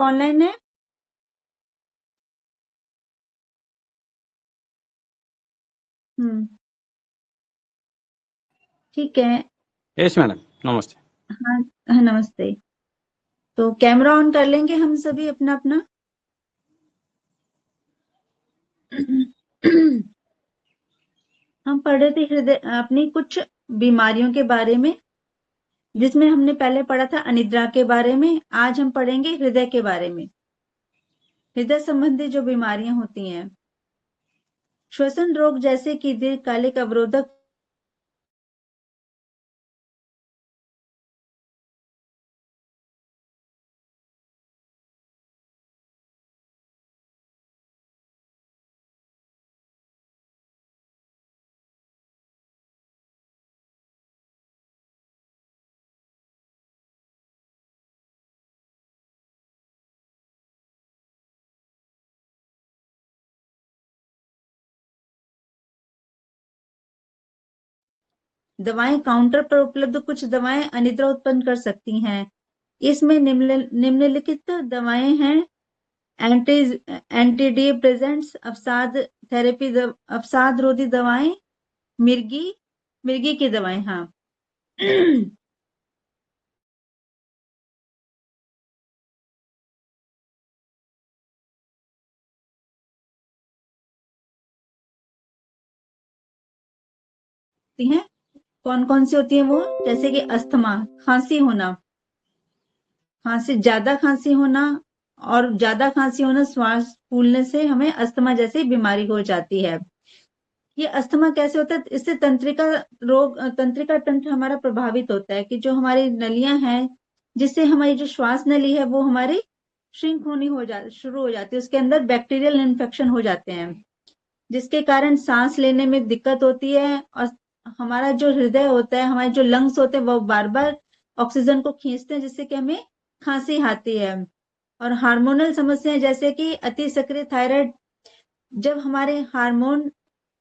Online है? ठीक है। यस मैडम, नमस्ते। हाँ हाँ, नमस्ते। तो कैमरा ऑन कर लेंगे हम सभी अपना अपना। हम पढ़ रहे थे हृदय अपनी कुछ बीमारियों के बारे में, जिसमें हमने पहले पढ़ा था अनिद्रा के बारे में। आज हम पढ़ेंगे हृदय के बारे में। हृदय संबंधी जो बीमारियां होती हैं, श्वसन रोग जैसे कि दीर्घकालिक अवरोधक दवाएं काउंटर पर उपलब्ध कुछ दवाएं अनिद्रा उत्पन्न कर सकती हैं। इसमें निम्नलिखित दवाएं हैं। एंटी एंटी डिप्रेसेंट्स, अवसाद थेरेपी, अवसाद रोधी दवाएं, मिर्गी मिर्गी की दवाएं। हाँ। हैं कौन कौन सी होती है वो, जैसे कि अस्थमा, खांसी होना, खांसी ज्यादा खांसी होना, और ज्यादा खांसी होना श्वास फूलने से हमें अस्थमा जैसी बीमारी हो जाती है। ये अस्थमा कैसे होता है? इससे तंत्रिका रोग, तंत्रिका तंत्र हमारा प्रभावित होता है, कि जो हमारी नलियां हैं, जिससे हमारी जो श्वास नली है वो हमारी श्रिंक होनी शुरू हो जाती है। उसके अंदर बैक्टीरियल इन्फेक्शन हो जाते हैं, जिसके कारण सांस लेने में दिक्कत होती है। और हमारा जो हृदय होता है, हमारे जो लंग्स होते हैं, वो बार बार ऑक्सीजन को खींचते हैं, जिससे कि हमें खांसी आती है। और हार्मोनल समस्याएं, जैसे कि अति सक्रिय थायराइड, जब हमारे हार्मोन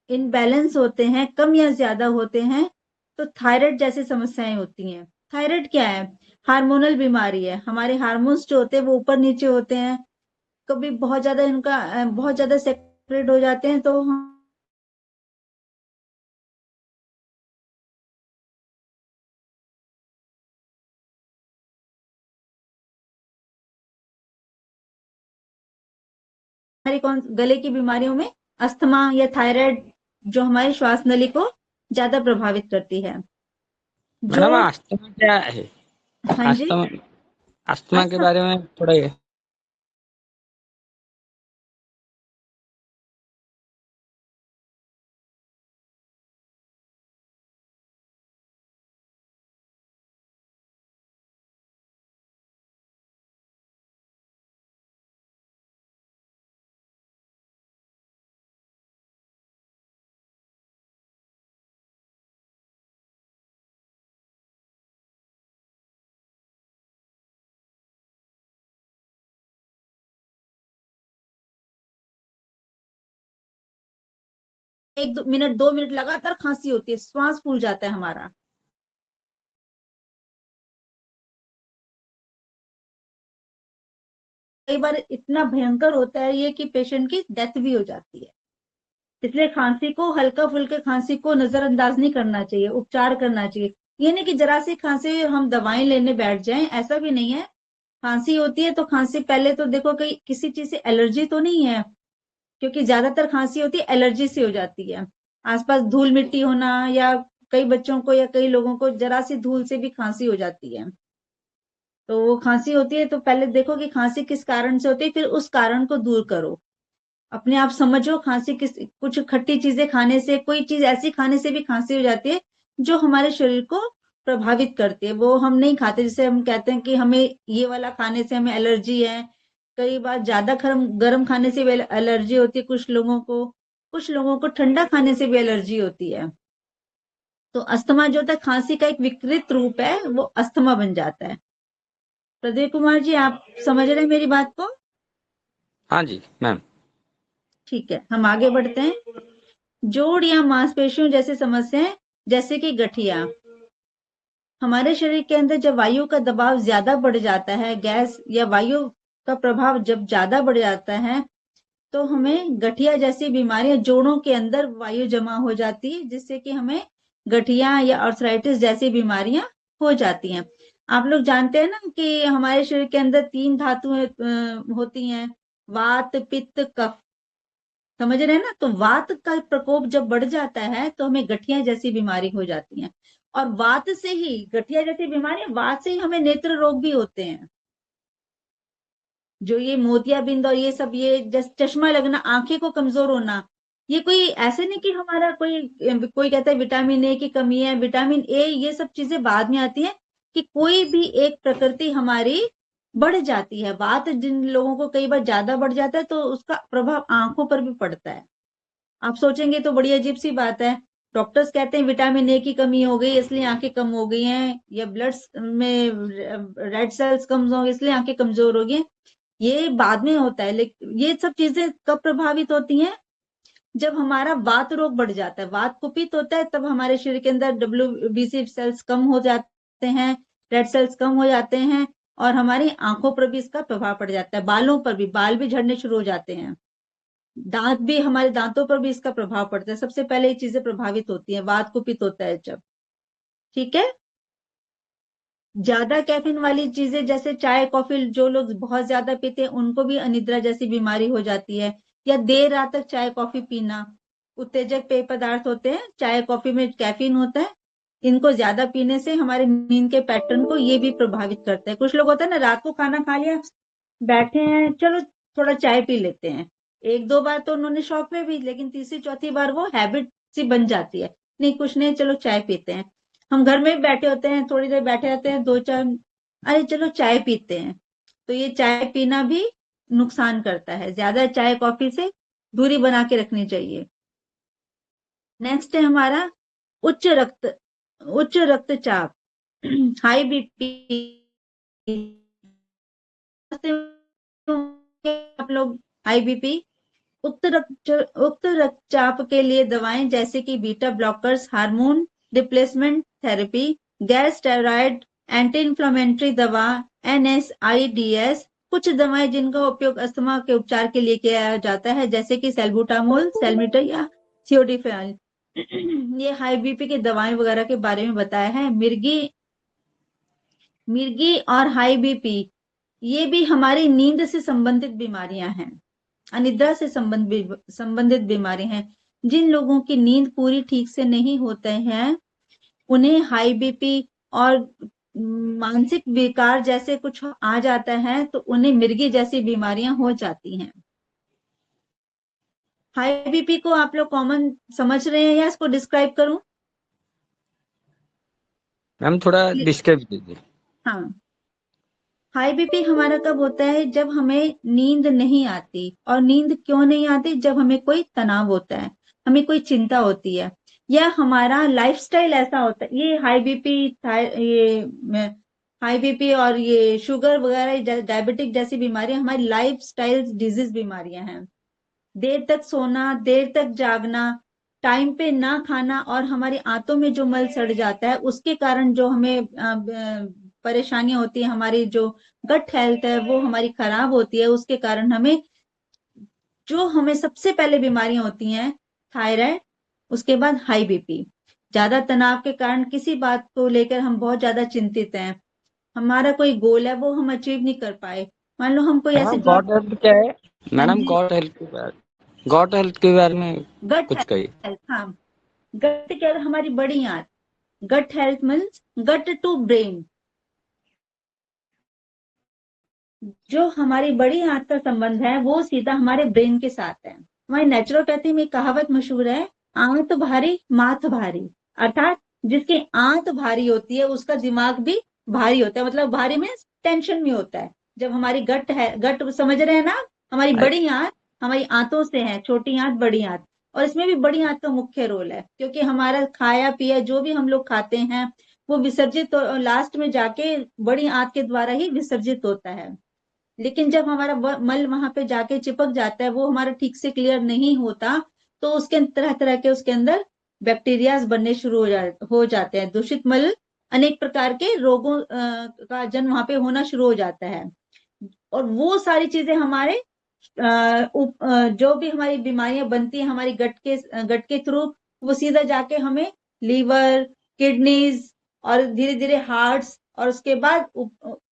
इनबैलेंस होते हैं, कम या ज्यादा होते हैं, तो थायराइड जैसी समस्याएं होती हैं। थायराइड क्या है? हार्मोनल बीमारी है। हमारे हार्मोन्स जो होते हैं वो ऊपर नीचे होते हैं। कभी बहुत ज्यादा इनका बहुत ज्यादा सेक्रेट हो जाते हैं, तो हमारी कौन गले की बीमारियों में अस्थमा या थायराइड, जो हमारी श्वास नली को ज्यादा प्रभावित करती है। जो मैडम, अस्थमा क्या है? हाँ जी, अस्थमा, अस्थमा के अस्थमा बारे में थोड़ा एक दो मिनट, 2 मिनट लगातार खांसी होती है, श्वास फूल जाता है हमारा। कई बार इतना भयंकर होता है ये कि पेशेंट की डेथ भी हो जाती है। इसलिए खांसी को, हल्का फुल्के खांसी को नजरअंदाज नहीं करना चाहिए, उपचार करना चाहिए। ये नहीं कि जरा सी खांसी हम दवाएं लेने बैठ जाएं, ऐसा भी नहीं है। खांसी होती है तो खांसी पहले तो देखो कि किसी चीज से एलर्जी तो नहीं है, क्योंकि ज्यादातर खांसी होती है एलर्जी से हो जाती है। आसपास धूल मिट्टी होना, या कई बच्चों को या कई लोगों को जरा सी धूल से भी खांसी हो जाती है। तो वो खांसी होती है तो पहले देखो कि खांसी किस कारण से होती है, फिर उस कारण को दूर करो। अपने आप समझो खांसी किस, कुछ खट्टी चीजें खाने से, कोई चीज ऐसी खाने से भी खांसी हो जाती है जो हमारे शरीर को प्रभावित करती है। वो हम नहीं खाते, जैसे हम कहते हैं कि हमें ये वाला खाने से हमें एलर्जी है। कई बार ज्यादा गर्म गर्म खाने से भी एलर्जी होती है कुछ लोगों को, कुछ लोगों को ठंडा खाने से भी एलर्जी होती है। तो अस्थमा जो होता है, खांसी का एक विकृत रूप है, वो अस्थमा बन जाता है। प्रदीप कुमार जी, आप समझ रहे हैं मेरी बात को? हाँ जी मैम। ठीक है, हम आगे बढ़ते हैं। जोड़ या मांसपेशियों जैसी समस्याएं, जैसे कि गठिया। हमारे शरीर के अंदर जब वायु का दबाव ज्यादा बढ़ जाता है, गैस या वायु का प्रभाव जब ज्यादा बढ़ जाता है तो हमें गठिया जैसी बीमारियां, जोड़ों के अंदर वायु जमा हो जाती है, जिससे कि हमें गठिया या आर्थराइटिस जैसी बीमारियां हो जाती हैं। आप लोग जानते हैं ना कि हमारे शरीर के अंदर 3 धातुएं होती हैं, वात, पित्त, कफ। समझ रहे हैं ना? तो वात का प्रकोप जब बढ़ जाता है तो हमें गठिया जैसी बीमारी हो जाती है। और वात से ही, गठिया जैसी बीमारी, वात से ही हमें नेत्र रोग भी होते हैं। जो ये मोतियाबिंद और ये सब, ये चश्मा लगना, आंखें को कमजोर होना, ये कोई ऐसे नहीं कि हमारा कोई कोई कहता है विटामिन ए की कमी है, विटामिन ए, ये सब चीजें बाद में आती है कि कोई भी एक प्रकृति हमारी बढ़ जाती है। बात जिन लोगों को कई बार ज्यादा बढ़ जाता है तो उसका प्रभाव आंखों पर भी पड़ता है। आप सोचेंगे तो बड़ी अजीब सी बात है, डॉक्टर्स कहते हैं विटामिन ए की कमी हो गई इसलिए आंखें कम हो गई हैं, या ब्लड में रेड सेल्स कम हो गई इसलिए आंखें कमजोर हो गई। ये बाद में होता है, लेकिन ये सब चीजें कब प्रभावित होती हैं? जब हमारा वात रोग बढ़ जाता है, वात कुपित होता है, तब हमारे शरीर के अंदर WBC सेल्स कम हो जाते हैं, रेड सेल्स कम हो जाते हैं, और हमारी आंखों पर भी इसका प्रभाव पड़ जाता है, बालों पर भी, बाल भी झड़ने शुरू हो जाते हैं, दांत भी, हमारे दांतों पर भी इसका प्रभाव पड़ता है। सबसे पहले ये चीजें प्रभावित होती हैं, वात कुपित होता है जब। ठीक है। ज्यादा कैफीन वाली चीजें जैसे चाय कॉफी, जो लोग बहुत ज्यादा पीते हैं उनको भी अनिद्रा जैसी बीमारी हो जाती है। या देर रात तक चाय कॉफी पीना, उत्तेजक पेय पदार्थ होते हैं, चाय कॉफी में कैफीन होता है, इनको ज्यादा पीने से हमारे नींद के पैटर्न को ये भी प्रभावित करता है। कुछ लोग होता है ना, रात को खाना खा लिया, बैठे हैं, चलो थोड़ा चाय पी लेते हैं, 1-2 बार तो उन्होंने शौक में भी, लेकिन तीसरी चौथी बार वो हैबिट सी बन जाती है, नहीं कुछ नहीं चलो चाय पीते हैं। हम घर में भी बैठे होते हैं, थोड़ी देर बैठे रहते हैं, 2-4, अरे चलो चाय पीते हैं। तो ये चाय पीना भी नुकसान करता है, ज्यादा चाय कॉफी से दूरी बना के रखनी चाहिए। नेक्स्ट है हमारा उच्च रक्तचाप, हाई बीपी। आप लोग हाई बीपी, उक्त रक्तचाप के लिए दवाएं जैसे कि beta blockers, hormone replacement therapy, gas steroid, anti inflammatory दवा, NSAIDs, कुछ दवाएं जिनका उपयोग अस्थमा के उपचार के लिए किया जाता है जैसे कि सैल्बुटामोल, सेल्मिटर या थियोडिफेन। ये हाई बीपी की दवाएं वगैरह के बारे में बताया है। मिर्गी और हाई बीपी, ये भी हमारी नींद से संबंधित बीमारियां हैं, अनिद्रा से संबंधित बीमारी हैं। जिन लोगों की नींद पूरी ठीक से नहीं होते हैं उन्हें हाई बीपी और मानसिक विकार जैसे कुछ आ जाता है तो उन्हें मिर्गी जैसी बीमारियां हो जाती हैं। हाई बीपी को आप लोग कॉमन समझ रहे हैं या इसको डिस्क्राइब करूं? मैम थोड़ा डिस्क्राइब कीजिए। हाँ, हाई बीपी हमारा कब होता है? जब हमें नींद नहीं आती। और नींद क्यों नहीं आती? जब हमें कोई तनाव होता है, हमें कोई चिंता होती है, या हमारा लाइफस्टाइल ऐसा होता है। ये हाई बीपी, ये हाई बीपी और ये शुगर वगैरह, डायबिटिक जैसी बीमारियां हमारी लाइफस्टाइल डिजीज बीमारियां हैं। देर तक सोना, देर तक जागना, टाइम पे ना खाना, और हमारी आंतों में जो मल सड़ जाता है उसके कारण जो हमें परेशानियां होती है, हमारी जो गट हेल्थ है वो हमारी खराब होती है, उसके कारण हमें सबसे पहले बीमारियां होती हैं थायराइड, उसके बाद हाई बीपी। ज्यादा तनाव के कारण किसी बात को लेकर हम बहुत ज्यादा चिंतित हैं, हमारा कोई गोल है वो हम अचीव नहीं कर पाए। मान लो हम कोई ऐसे मैडम जॉब, गॉड हेल्थ क्या है? हाँ मैडम जी, गॉड हेल्थ के बारे में गट कुछ कहिए। हेल्थ, हाँ, गट क्या, हमारी बड़ी आंत, gut health means gut to brain. जो हमारी बड़ी आंत का संबंध है वो सीधा हमारे ब्रेन के साथ है। हमारी नेचुरोपैथी में एक कहावत मशहूर है, आंत भारी माथ भारी। अर्थात जिसकी आंत भारी होती है उसका दिमाग भी भारी होता है, मतलब भारी में टेंशन में होता है। जब हमारी गट है, गट समझ रहे हैं ना, हमारी बड़ी आंत, हमारी आंतों से है, छोटी आंत बड़ी आंत, और इसमें भी बड़ी आंत का मुख्य रोल है, क्योंकि हमारा खाया पिया जो भी हम लोग खाते हैं वो विसर्जित तो लास्ट में जाके बड़ी आंत के द्वारा ही विसर्जित होता है। लेकिन जब हमारा मल वहां पे जाके चिपक जाता है, वो हमारा ठीक से क्लियर नहीं होता, तो उसके तरह तरह के उसके अंदर बैक्टीरियाज बनने शुरू हो जाते हैं, दूषित मल, अनेक प्रकार के रोगों का जन्म वहां पे होना शुरू हो जाता है। और वो सारी चीजें हमारे जो भी हमारी बीमारियां बनती हैं हमारी गट के थ्रू, वो सीधा जाके हमें लीवर, किडनीज और धीरे धीरे हार्ट्स और उसके बाद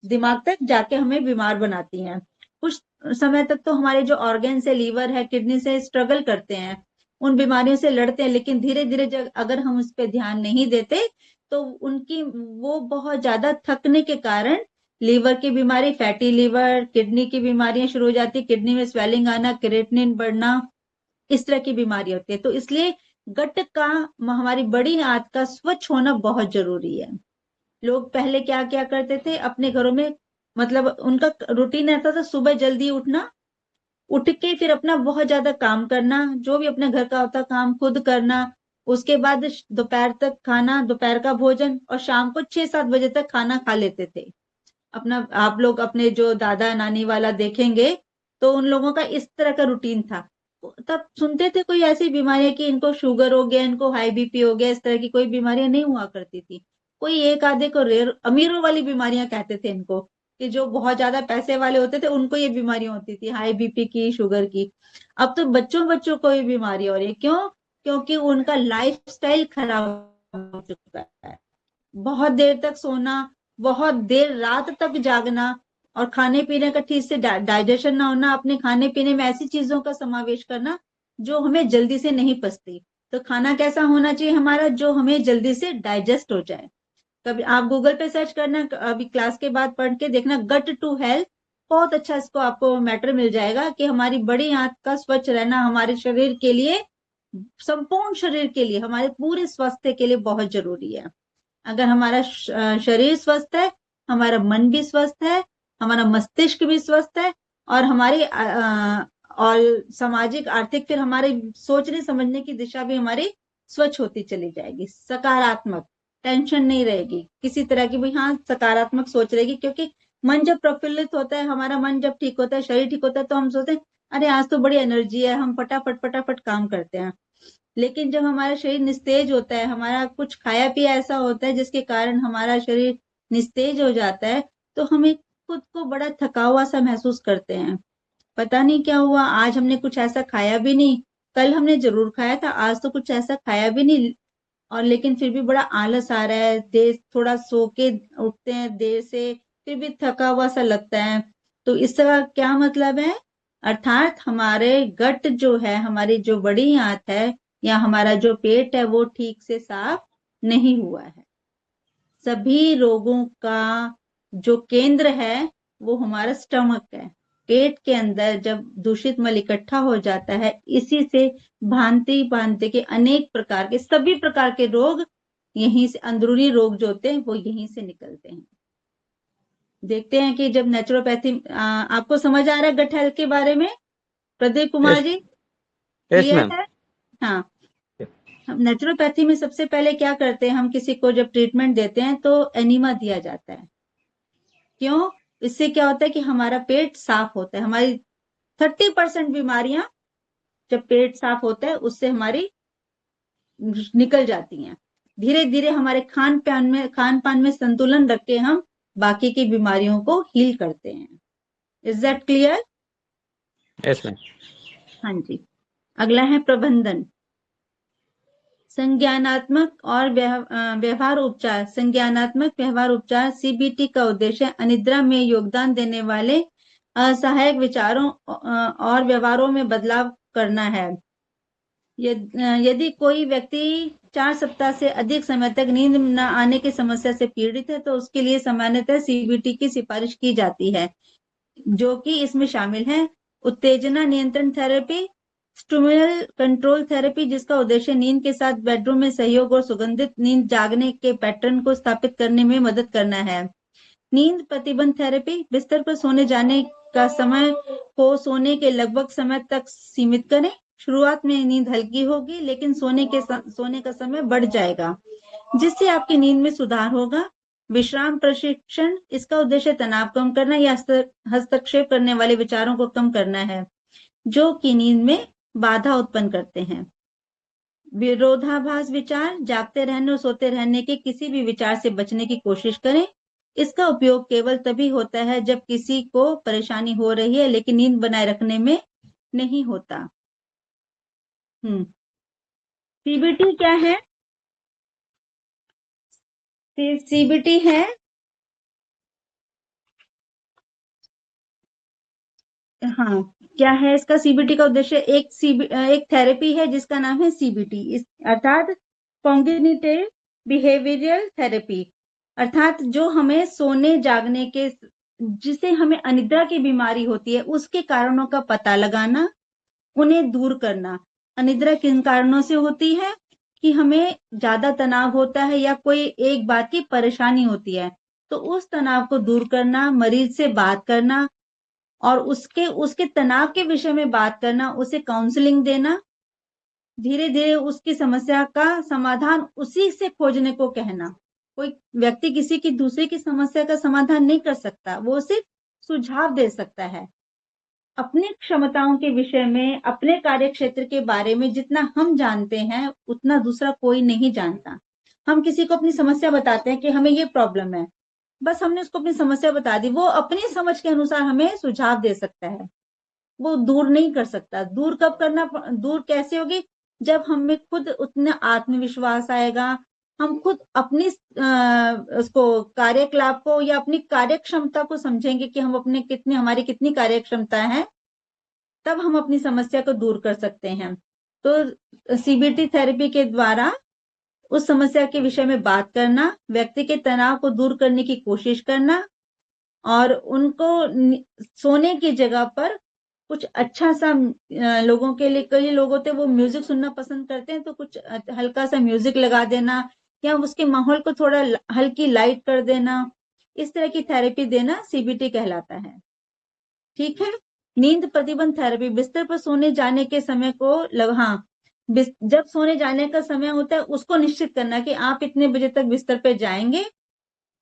दिमाग तक जाके हमें बीमार बनाती हैं। कुछ समय तक तो हमारे जो ऑर्गन्स है, लीवर है, किडनी से स्ट्रगल करते हैं, उन बीमारियों से लड़ते हैं, लेकिन धीरे धीरे अगर हम उस पर ध्यान नहीं देते तो उनकी वो बहुत ज्यादा थकने के कारण लीवर की बीमारी, फैटी लीवर, किडनी की बीमारियां शुरू हो जाती है, किडनी में स्वेलिंग आना, क्रिएटिनिन बढ़ना, इस तरह की बीमारी होती है। तो इसलिए गट का, हमारी बड़ी आंत का स्वच्छ होना बहुत जरूरी है। लोग पहले क्या क्या करते थे अपने घरों में, मतलब उनका रूटीन रहता था सुबह जल्दी उठना, उठ के फिर अपना बहुत ज्यादा काम करना, जो भी अपने घर का होता काम खुद करना, उसके बाद दोपहर तक खाना, दोपहर का भोजन, और शाम को 6-7 बजे तक खाना खा लेते थे। अपना आप लोग अपने जो दादा नानी वाला देखेंगे तो उन लोगों का इस तरह का रूटीन था। तब सुनते थे कोई ऐसी बीमारियां कि इनको शुगर हो गया, इनको हाई बीपी हो गया, इस तरह की कोई बीमारियां नहीं हुआ करती थी। कोई एक आधे को रेयर, अमीरों वाली बीमारियां कहते थे इनको, कि जो बहुत ज्यादा पैसे वाले होते थे उनको ये बीमारियां होती थी, हाई बीपी की, शुगर की। अब तो बच्चों बच्चों को ये बीमारी हो रही है। क्यों? क्योंकि उनका लाइफ स्टाइल खराब हो चुका है। बहुत देर तक सोना, बहुत देर रात तक जागना, और खाने पीने का ठीक से डाइजेशन ना होना, अपने खाने पीने में ऐसी चीजों का समावेश करना जो हमें जल्दी से नहीं पचती। तो खाना कैसा होना चाहिए हमारा, जो हमें जल्दी से डाइजेस्ट हो जाए। कभी आप गूगल पे सर्च करना, अभी क्लास के बाद पढ़ के देखना, गट टू हेल्थ, बहुत अच्छा इसको आपको मैटर मिल जाएगा कि हमारी बड़ी आंत का स्वच्छ रहना हमारे शरीर के लिए, संपूर्ण शरीर के लिए, हमारे पूरे स्वास्थ्य के लिए बहुत जरूरी है। अगर हमारा शरीर स्वस्थ है, हमारा मन भी स्वस्थ है, हमारा मस्तिष्क भी स्वस्थ है, और हमारी और सामाजिक आर्थिक, फिर हमारे सोचने समझने की दिशा भी हमारी स्वच्छ होती चली जाएगी, सकारात्मक, टेंशन नहीं रहेगी किसी तरह की, भाई हाँ सकारात्मक सोच रहेगी। क्योंकि मन जब प्रफुल्लित होता है, हमारा मन जब ठीक होता है, शरीर ठीक होता है, तो हम सोचते हैं अरे आज तो बड़ी एनर्जी है, हम फटाफट फटाफट काम करते हैं। लेकिन जब हमारा शरीर निस्तेज होता है, हमारा कुछ खाया पिया ऐसा होता है जिसके कारण हमारा शरीर निस्तेज हो जाता है, तो हमें खुद को बड़ा थका हुआ सा महसूस करते हैं। पता नहीं क्या हुआ, आज हमने कुछ ऐसा खाया भी नहीं, कल हमने जरूर खाया था, आज तो कुछ ऐसा खाया भी नहीं, और लेकिन फिर भी बड़ा आलस आ रहा है, देर थोड़ा सो के उठते हैं देर से, फिर भी थका हुआ सा लगता है। तो इसका क्या मतलब है? अर्थात हमारे गट जो है, हमारी जो बड़ी आंत है या हमारा जो पेट है, वो ठीक से साफ नहीं हुआ है। सभी रोगों का जो केंद्र है वो हमारा स्टमक है। पेट के अंदर जब दूषित मल इकट्ठा हो जाता है, इसी से भांति भांति के अनेक प्रकार के, सभी प्रकार के रोग यहीं से, अंदरूनी रोग जो होते हैं वो यहीं से निकलते हैं। देखते हैं कि जब नेचुरोपैथी, आपको समझ आ रहा है गट हेल्थ के बारे में प्रदीप कुमार यस। जी? Yes clear ma'am. है? हाँ। हम नेचुरोपैथी में सबसे पहले क्या करते हैं, हम किसी को जब ट्रीटमेंट देते हैं तो एनीमा दिया जाता है। क्यों? इससे क्या होता है कि हमारा पेट साफ होता है। हमारी 30% बीमारियां जब पेट साफ होता है उससे हमारी निकल जाती हैं। धीरे धीरे हमारे खान पान में संतुलन रख के हम बाकी की बीमारियों को हील करते हैं। Is that clear? Yes ma'am. हाँ जी। अगला है प्रबंधन। संज्ञानात्मक और व्यवहार उपचार। संज्ञानात्मक व्यवहार उपचार सीबीटी का उद्देश्य अनिद्रा में योगदान देने वाले असहायक विचारों और व्यवहारों में बदलाव करना है। यदि कोई व्यक्ति 4 सप्ताह से अधिक समय तक नींद न आने की समस्या से पीड़ित है तो उसके लिए सामान्यतः सीबीटी की सिफारिश की जाती है, जो कि इसमें शामिल है उत्तेजना नियंत्रण थेरेपी, स्टिमुलल कंट्रोल थेरेपी, जिसका उद्देश्य नींद के साथ बेडरूम में सहयोग और सुगंधित नींद जागने के पैटर्न को स्थापित करने में मदद करना है। नींद प्रतिबंध थेरेपी, बिस्तर पर सोने जाने का समय को सोने के लगभग समय तक सीमित करें। शुरुआत में नींद हल्की होगी, लेकिन सोने का समय बढ़ जाएगा, जिससे आपकी नींद में सुधार होगा। विश्राम प्रशिक्षण, इसका उद्देश्य तनाव कम करना या हस्तक्षेप करने वाले विचारों को कम करना है, जो कि नींद में बाधा उत्पन्न करते हैं। विरोधाभास विचार, जागते रहने और सोते रहने के किसी भी विचार से बचने की कोशिश करें। इसका उपयोग केवल तभी होता है जब किसी को परेशानी हो रही है लेकिन नींद बनाए रखने में नहीं होता। सीबीटी क्या है? सीबीटी है, हाँ, क्या है इसका? सीबीटी का उद्देश्य एक थेरेपी है जिसका नाम है सीबीटी, अर्थात कॉग्निटिव बिहेवियरल थेरेपी, अर्थात जो हमें सोने जागने के, जिसे हमें अनिद्रा की बीमारी होती है उसके कारणों का पता लगाना, उन्हें दूर करना। अनिद्रा किन कारणों से होती है? कि हमें ज्यादा तनाव होता है या कोई एक बात की परेशानी होती है, तो उस तनाव को दूर करना, मरीज से बात करना और उसके उसके तनाव के विषय में बात करना, उसे काउंसलिंग देना, धीरे धीरे उसकी समस्या का समाधान उसी से खोजने को कहना। कोई व्यक्ति किसी की दूसरे की समस्या का समाधान नहीं कर सकता, वो सिर्फ सुझाव दे सकता है। अपनी क्षमताओं के विषय में, अपने कार्य क्षेत्र के बारे में जितना हम जानते हैं उतना दूसरा कोई नहीं जानता। हम किसी को अपनी समस्या बताते हैं कि हमें ये प्रॉब्लम है, बस हमने उसको अपनी समस्या बता दी, वो अपनी समझ के अनुसार हमें सुझाव दे सकता है, वो दूर नहीं कर सकता। दूर कब करना, दूर कैसे होगी? जब हमें खुद उतना आत्मविश्वास आएगा, हम खुद अपनी उसको कार्यकलाप को या अपनी कार्य क्षमता को समझेंगे कि हम अपने कितने, हमारी कितनी कार्य क्षमता है, तब हम अपनी समस्या को दूर कर सकते हैं। तो सीबीटी थेरेपी के द्वारा उस समस्या के विषय में बात करना, व्यक्ति के तनाव को दूर करने की कोशिश करना और उनको सोने की जगह पर कुछ अच्छा सा, लोगों के लिए, कई लोग होते हैं वो म्यूजिक सुनना पसंद करते हैं, तो कुछ हल्का सा म्यूजिक लगा देना या उसके माहौल को थोड़ा हल्की लाइट कर देना, इस तरह की थेरेपी देना सीबीटी कहलाता है। ठीक है। नींद प्रतिबंध थेरेपी, बिस्तर पर सोने जाने के समय को हाँ, जब सोने जाने का समय होता है उसको निश्चित करना कि आप इतने बजे तक बिस्तर पे जाएंगे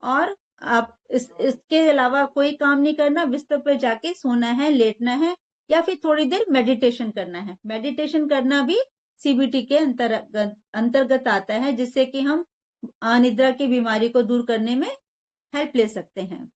और आप इसके अलावा कोई काम नहीं करना, बिस्तर पर जाके सोना है, लेटना है या फिर थोड़ी देर मेडिटेशन करना है। मेडिटेशन करना भी सीबीटी के अंतर्गत आता है, जिससे कि हम अनिद्रा की बीमारी को दूर करने में हेल्प ले सकते हैं।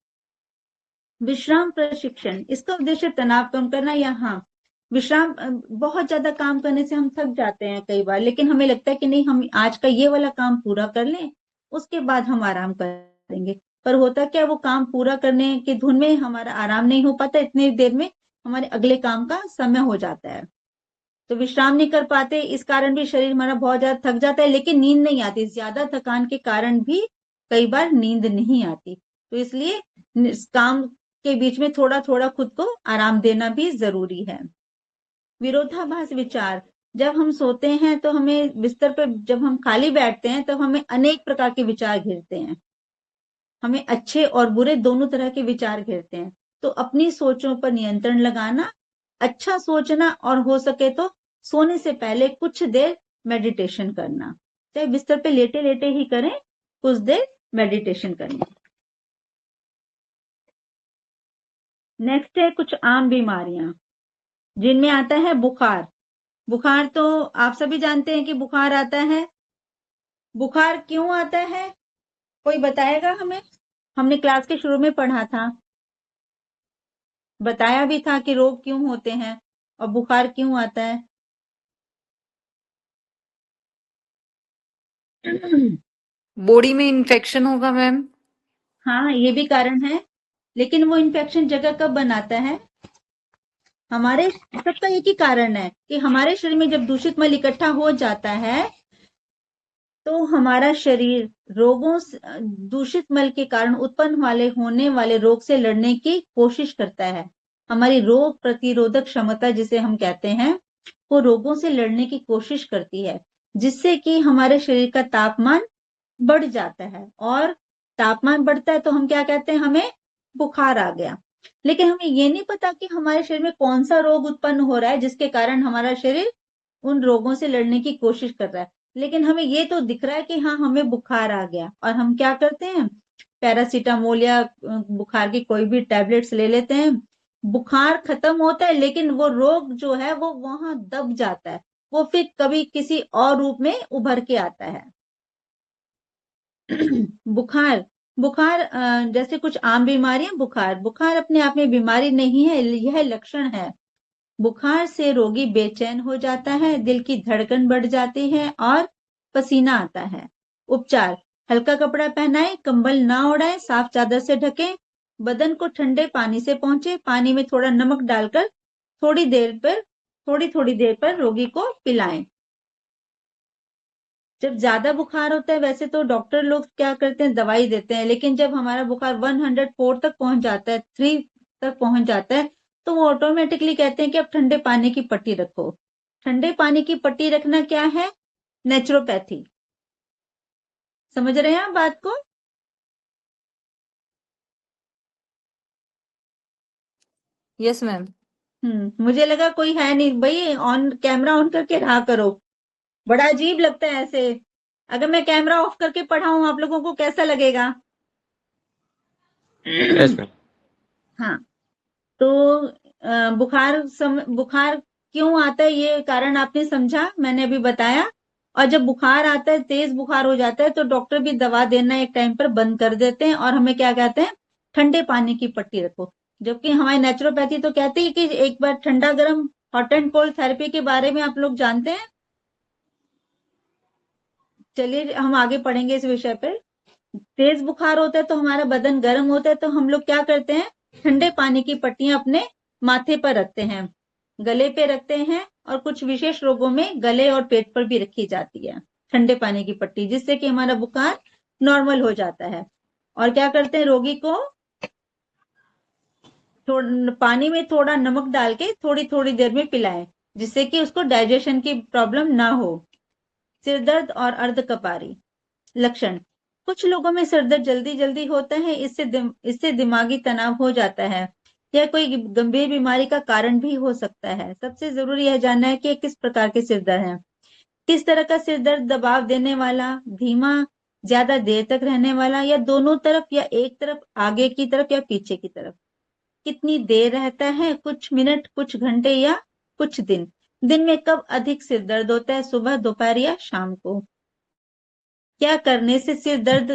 विश्राम प्रशिक्षण, इसका उद्देश्य तनाव कम करना या हाँ, विश्राम, बहुत ज्यादा काम करने से हम थक जाते हैं कई बार, लेकिन हमें लगता है कि नहीं, हम आज का ये वाला काम पूरा कर लें, उसके बाद हम आराम करेंगे। पर होता क्या, वो काम पूरा करने की धुन में हमारा आराम नहीं हो पाता, इतनी देर में हमारे अगले काम का समय हो जाता है, तो विश्राम नहीं कर पाते, इस कारण भी शरीर हमारा बहुत ज्यादा थक जाता है, लेकिन नींद नहीं आती। ज्यादा थकान के कारण भी कई बार नींद नहीं आती, तो इसलिए काम के बीच में थोड़ा थोड़ा खुद को आराम देना भी जरूरी है। विरोधाभास विचार, जब हम सोते हैं तो हमें बिस्तर पर, जब हम खाली बैठते हैं तो हमें अनेक प्रकार के विचार घेरते हैं, हमें अच्छे और बुरे दोनों तरह के विचार घेरते हैं। तो अपनी सोचों पर नियंत्रण लगाना, अच्छा सोचना और हो सके तो सोने से पहले कुछ देर मेडिटेशन करना, चाहे बिस्तर पे लेटे लेटे ही करें, कुछ देर मेडिटेशन करना। नेक्स्ट है कुछ आम बीमारियां जिनमें आता है बुखार। बुखार तो आप सभी जानते हैं कि बुखार आता है। बुखार क्यों आता है, कोई बताएगा हमें? हमने क्लास के शुरू में पढ़ा था, बताया भी था कि रोग क्यों होते हैं और बुखार क्यों आता है। बॉडी में इन्फेक्शन होगा मैम। हाँ, ये भी कारण है, लेकिन वो इन्फेक्शन जगह कब बनाता है? हमारे सबका एक ही कारण है कि हमारे शरीर में जब दूषित मल इकट्ठा हो जाता है तो हमारा शरीर रोगों से, दूषित मल के कारण उत्पन्न होने वाले रोग से लड़ने की कोशिश करता है। हमारी रोग प्रतिरोधक क्षमता जिसे हम कहते हैं, वो रोगों से लड़ने की कोशिश करती है, जिससे कि हमारे शरीर का तापमान बढ़ जाता है, और तापमान बढ़ता है तो हम क्या कहते हैं, हमें बुखार आ गया। लेकिन हमें ये नहीं पता कि हमारे शरीर में कौन सा रोग उत्पन्न हो रहा है जिसके कारण हमारा शरीर उन रोगों से लड़ने की कोशिश कर रहा है। लेकिन हमें ये तो दिख रहा है कि हाँ, हमें बुखार आ गया, और हम क्या करते हैं, पैरासीटामोल या बुखार की कोई भी टैबलेट्स ले लेते हैं, बुखार खत्म होता है लेकिन वो रोग जो है वो वहां दब जाता है, वो फिर कभी किसी और रूप में उभर के आता है। बुखार बुखार जैसे कुछ आम बीमारियां, बुखार अपने आप में बीमारी नहीं है, यह लक्षण है। बुखार से रोगी बेचैन हो जाता है, दिल की धड़कन बढ़ जाती है और पसीना आता है। उपचार: हल्का कपड़ा पहनाएं, कंबल ना ओढ़ाएं, साफ चादर से ढकें, बदन को ठंडे पानी से पोंछें, पानी में थोड़ा नमक डालकर थोड़ी थोड़ी देर पर रोगी को पिलाएं। जब ज्यादा बुखार होता है, वैसे तो डॉक्टर लोग क्या करते हैं, दवाई देते हैं, लेकिन जब हमारा बुखार 104 तक पहुंच जाता है, 3 तक पहुंच जाता है, तो वो ऑटोमेटिकली कहते हैं कि अब ठंडे पानी की पट्टी रखो। ठंडे पानी की पट्टी रखना क्या है? नेचुरोपैथी। समझ रहे हैं आप बात को? Yes ma'am. मुझे लगा कोई है नहीं भाई, ऑन कैमरा ऑन करके रहा करो, बड़ा अजीब लगता है ऐसे। अगर मैं कैमरा ऑफ करके पढ़ाऊं, आप लोगों को कैसा लगेगा? Yes ma'am. हाँ, तो बुखार क्यों आता है, ये कारण आपने समझा, मैंने अभी बताया। और जब बुखार आता है, तेज बुखार हो जाता है, तो डॉक्टर भी दवा देना एक टाइम पर बंद कर देते हैं और हमें क्या कहते हैं, ठंडे पानी की पट्टी रखो। जबकि हमारी नेचुरोपैथी तो कहती है कि एक बार ठंडा गर्म, हॉट एंड कोल्ड थेरेपी के बारे में आप लोग जानते हैं। चलिए हम आगे पढ़ेंगे इस विषय पर। तेज बुखार होता है तो हमारा बदन गर्म होता है, तो हम लोग क्या करते हैं, ठंडे पानी की पट्टियां अपने माथे पर रखते हैं, गले पे रखते हैं, और कुछ विशेष रोगों में गले और पेट पर भी रखी जाती है ठंडे पानी की पट्टी, जिससे कि हमारा बुखार नॉर्मल हो जाता है। और क्या करते हैं, रोगी को पानी में थोड़ा नमक डाल के थोड़ी थोड़ी देर में पिलाएं, जिससे कि उसको डाइजेशन की प्रॉब्लम ना हो। सिर दर्द और अर्धकपारी लक्षण: कुछ लोगों में सिरदर्द जल्दी जल्दी होता है, इससे दिमागी तनाव हो जाता है। यह कोई गंभीर बीमारी का कारण भी हो सकता है। सबसे जरूरी यह जानना है कि किस प्रकार के सिरदर्द है। किस तरह का सिरदर्द: दबाव देने वाला, धीमा, ज्यादा देर तक रहने वाला, या दोनों तरफ, या एक तरफ, आगे की तरफ या पीछे की तरफ। कितनी देर रहता है: कुछ मिनट, कुछ घंटे या कुछ दिन। दिन में कब अधिक सिरदर्द होता है: सुबह, दोपहर या शाम को। क्या करने से सिर दर्द: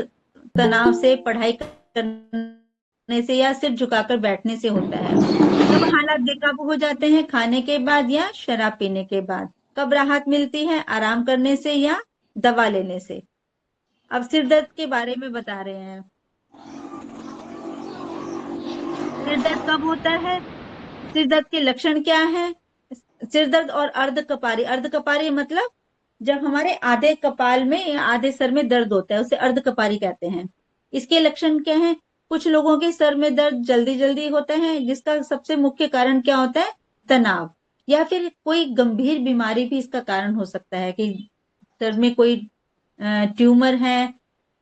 तनाव से, पढ़ाई करने से, या सिर झुकाकर बैठने से होता है। कब हालात बेकाबू हो जाते हैं: खाने के बाद या शराब पीने के बाद। कब राहत मिलती है: आराम करने से या दवा लेने से। अब सिर दर्द के बारे में बता रहे हैं। सिर दर्द कब होता है, सिर दर्द के लक्षण क्या है? सिर दर्द और अर्धकपारी मतलब जब हमारे आधे कपाल में या आधे सर में दर्द होता है, उसे अर्धकपारी कहते हैं। इसके लक्षण क्या हैं? कुछ लोगों के सर में दर्द जल्दी जल्दी होता है, जिसका सबसे मुख्य कारण क्या होता है? तनाव, या फिर कोई गंभीर बीमारी भी इसका कारण हो सकता है, कि सर में कोई ट्यूमर है,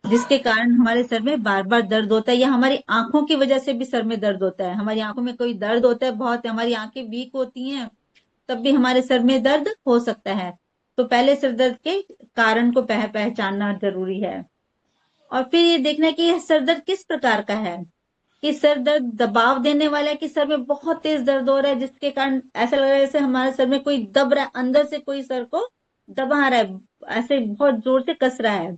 जिसके कारण हमारे सर में बार बार दर्द होता है, या हमारी आंखों की वजह से भी सर में दर्द होता है। हमारी आंखों में कोई दर्द होता है, बहुत हमारी आंखें वीक होती हैं, तब भी हमारे सर में दर्द हो सकता है। तो पहले सिर दर्द के कारण को पहचानना जरूरी है। और फिर ये देखना है कि यह सर दर्द किस प्रकार का है, कि सर दर्द दबाव देने वाला है, कि सर में बहुत तेज दर्द हो रहा है, जिसके कारण ऐसा लग रहा है जैसे हमारे सर में कोई दब रहा है, अंदर से कोई सर को दबा रहा है, ऐसे बहुत जोर से कस रहा है।